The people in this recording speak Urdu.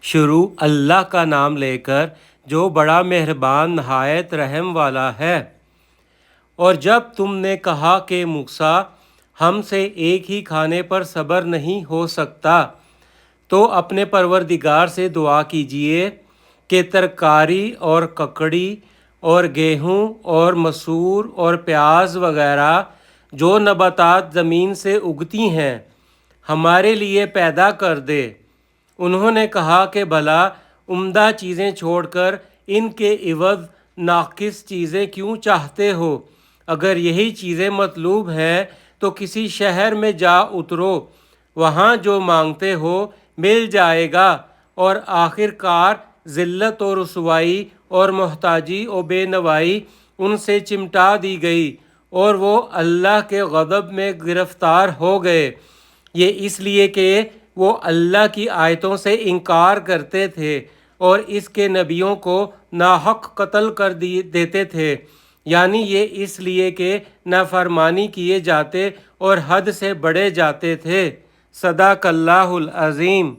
شروع اللہ کا نام لے کر جو بڑا مہربان نہایت رحم والا ہے۔ اور جب تم نے کہا کہ موسیٰ ہم سے ایک ہی کھانے پر صبر نہیں ہو سکتا، تو اپنے پروردگار سے دعا کیجیے کہ ترکاری اور ککڑی اور گیہوں اور مسور اور پیاز وغیرہ جو نباتات زمین سے اگتی ہیں ہمارے لیے پیدا کر دے۔ انہوں نے کہا کہ بھلا عمدہ چیزیں چھوڑ کر ان کے عوض ناقص چیزیں کیوں چاہتے ہو؟ اگر یہی چیزیں مطلوب ہیں تو کسی شہر میں جا اترو، وہاں جو مانگتے ہو مل جائے گا، اور آخر کار ذلت و رسوائی اور محتاجی و بے نوائی ان سے چمٹا دی گئی، اور وہ اللہ کے غضب میں گرفتار ہو گئے۔ یہ اس لیے کہ وہ اللہ کی آیتوں سے انکار کرتے تھے اور اس کے نبیوں کو ناحق قتل کر دیتے تھے، یعنی یہ اس لیے کہ نافرمانی کیے جاتے اور حد سے بڑھے جاتے تھے۔ صدق اللہ العظیم۔